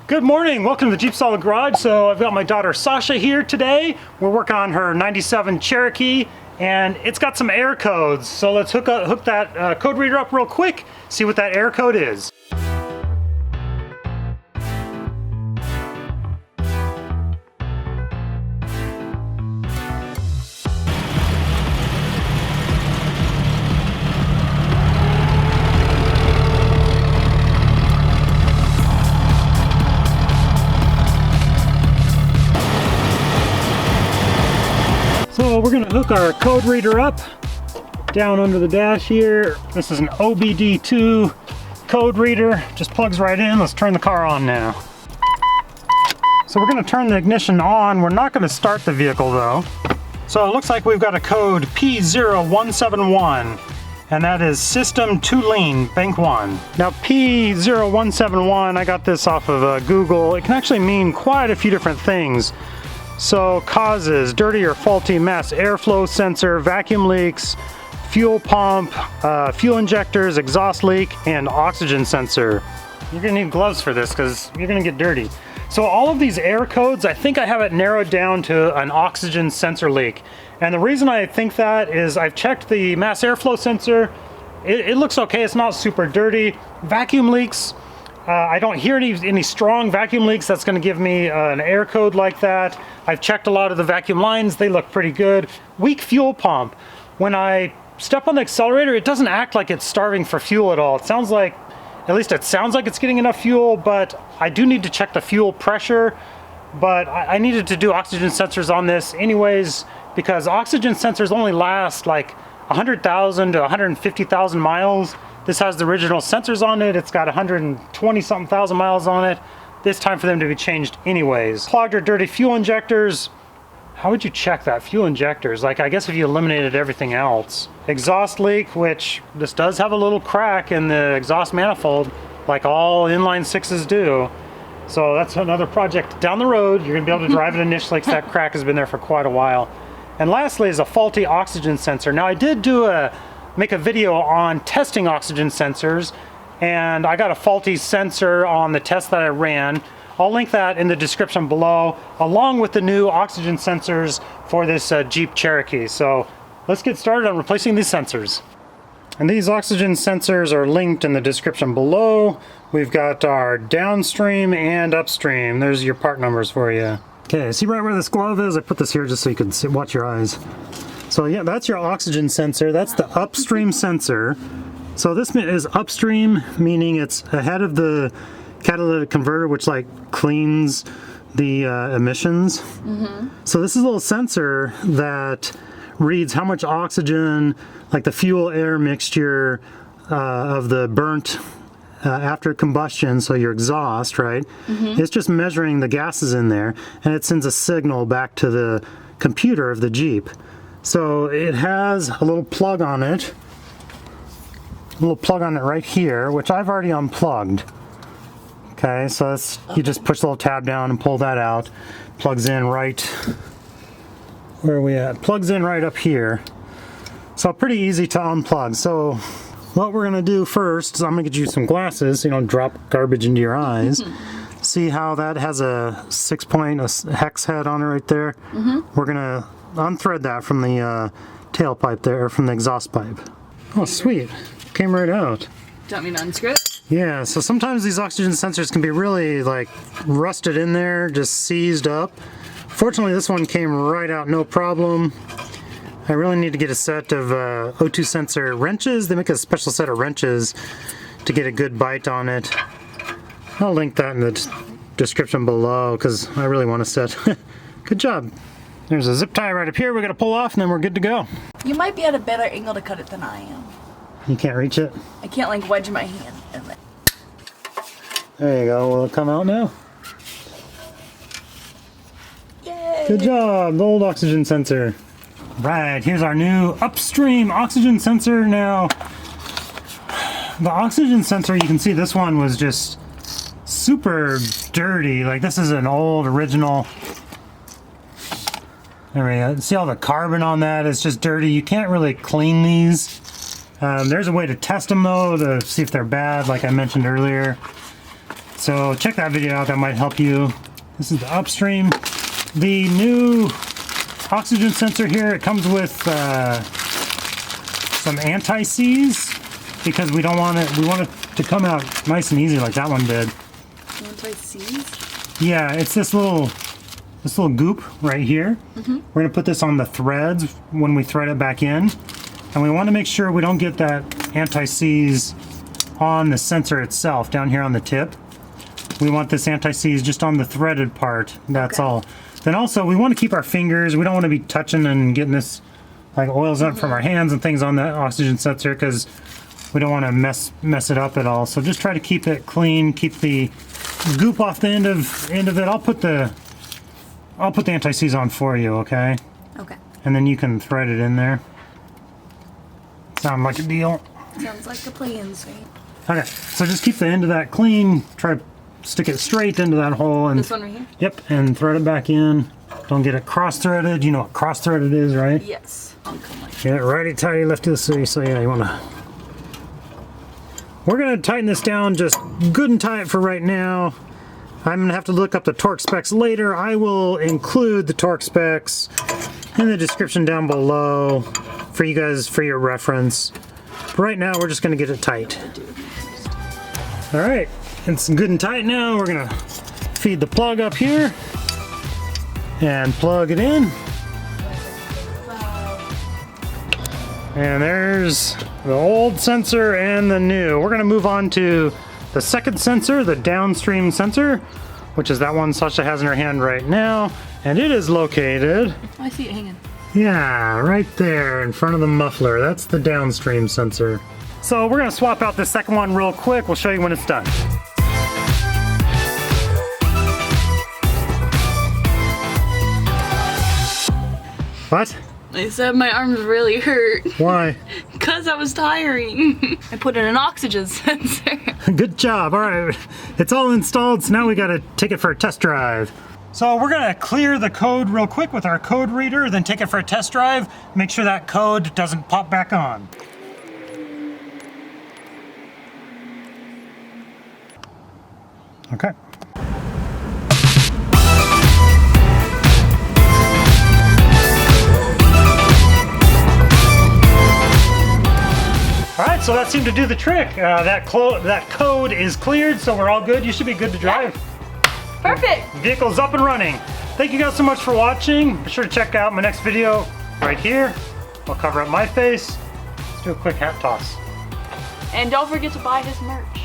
Good morning, welcome to the JeepSolid garage. So I've got my daughter Sasha here today. We're working on her 97 Cherokee and it's got some error codes. So let's hook that code reader up real quick, see what that error code is. So we're gonna hook our code reader up down under the dash here. This is an OBD2 code reader, just plugs right in. Let's turn the car on now. So we're gonna turn the ignition on. We're not gonna start the vehicle though. So it looks like we've got a code P0171, and that is system to lean, bank 1. Now P0171, I got this off of Google. It can actually mean quite a few different things. So causes, dirty or faulty mass airflow sensor, vacuum leaks, fuel pump, fuel injectors, exhaust leak, and oxygen sensor. You're gonna need gloves for this because you're gonna get dirty. So all of these error codes, I think I have it narrowed down to an oxygen sensor leak. And the reason I think that is I've checked the mass airflow sensor. It looks okay, it's not super dirty. Vacuum leaks, I don't hear any strong vacuum leaks that's going to give me an error code like that. I've checked a lot of the vacuum lines, they look pretty good. Weak fuel pump. When I step on the accelerator, it doesn't act like it's starving for fuel at all. It sounds like, at least it sounds like it's getting enough fuel, but I do need to check the fuel pressure. But I needed to do oxygen sensors on this anyways, because oxygen sensors only last like 100,000 to 150,000 miles. This has the original sensors on it. It's got 120 something thousand miles on it. It's time for them to be changed anyways. Clogged or dirty fuel injectors. How would you check that? Fuel injectors, like I guess if you eliminated everything else. Exhaust leak, which this does have a little crack in the exhaust manifold, like all inline sixes do. So that's another project down the road. You're gonna be able to drive it initially because that crack has been there for quite a while. And lastly is a faulty oxygen sensor. Now I did make a video on testing oxygen sensors, and I got a faulty sensor on the test that I ran. I'll link that in the description below, along with the new oxygen sensors for this Jeep Cherokee. So let's get started on replacing these sensors. And these oxygen sensors are linked in the description below. We've got our downstream and upstream. There's your part numbers for you. Okay, see right where this glove is? I put this here just so you can watch your eyes. So yeah, that's your oxygen sensor. That's the upstream sensor. So this is upstream, meaning it's ahead of the catalytic converter, which like cleans the emissions. So this is a little sensor that reads how much oxygen, like the fuel air mixture of the burnt after combustion, so your exhaust, right? It's just measuring the gases in there, and it sends a signal back to the computer of the Jeep. So it has a little plug on it, right here, which I've already unplugged. Okay, so that's, you just push the little tab down and pull that out. Plugs in right, where are we at? Plugs in right up here. So pretty easy to unplug. So what we're gonna do first is I'm gonna get you some glasses so you don't drop garbage into your eyes. See how that has a 6-point hex head on it right there? We're gonna unthread that from the tailpipe there, or from the exhaust pipe. Oh, sweet. Came right out. Do you want me to unscrew it? Yeah, so sometimes these oxygen sensors can be really like rusted in there, just seized up. Fortunately, this one came right out, no problem. I really need to get a set of O2 sensor wrenches. They make a special set of wrenches to get a good bite on it. I'll link that in the description below because I really want a set. Good job. There's a zip tie right up here we're gonna pull off, and then we're good to go. You might be at a better angle to cut it than I am. You can't reach it? I can't like wedge my hand in it. There you go, will it come out now? Yay! Good job, the old oxygen sensor. Right, here's our new upstream oxygen sensor. Now, the oxygen sensor, you can see this one was just super dirty. Like this is an old original. There we go. See all the carbon on that? It's just dirty. You can't really clean these. There's a way to test them though, to see if they're bad, like I mentioned earlier. So check that video out, that might help you. This is the upstream. The new oxygen sensor here, it comes with some anti-seize because we don't want it, we want it to come out nice and easy like that one did. Anti-seize? Yeah, it's this little goop right here. Mm-hmm. We're gonna put this on the threads when we thread it back in. And we wanna make sure we don't get that anti-seize on the sensor itself, down here on the tip. We want this anti-seize just on the threaded part, that's all. Then also, we wanna keep our fingers, we don't wanna be touching and getting this like oils up from our hands and things on the oxygen sensor because we don't wanna mess it up at all. So just try to keep it clean, keep the goop off the end of it. I'll put the anti-seize on for you, okay? Okay. And then you can thread it in there. Sound like a deal? Sounds like a plan, sweet. Okay, so just keep the end of that clean. Try to stick it straight into that hole. And this one right here? Yep, and thread it back in. Don't get it cross-threaded. You know what cross-threaded is, right? Yes. Get it righty-tighty, lefty-loosey. So yeah, you wanna... We're gonna tighten this down just good and tight for right now. I'm gonna have to look up the torque specs later. I will include the torque specs in the description down below for you guys, for your reference. But right now, we're just gonna get it tight. All right, it's good and tight now. We're gonna feed the plug up here and plug it in. And there's the old sensor and the new. We're gonna move on to the second sensor, the downstream sensor, which is that one Sasha has in her hand right now. And it is located... I see it hanging. Yeah, right there in front of the muffler. That's the downstream sensor. So we're gonna swap out the second one real quick. We'll show you when it's done. What? I said my arms really hurt. Why? Because I was tiring. I put in an oxygen sensor. Good job. All right, it's all installed, so now we gotta take it for a test drive. So we're gonna clear the code real quick with our code reader, then take it for a test drive, make sure that code doesn't pop back on. Okay. All right, so that seemed to do the trick. That code is cleared, so we're all good. You should be good to drive. Perfect. Vehicle's up and running. Thank you guys so much for watching. Be sure to check out my next video right here. I'll cover up my face. Let's do a quick hat toss. And don't forget to buy his merch.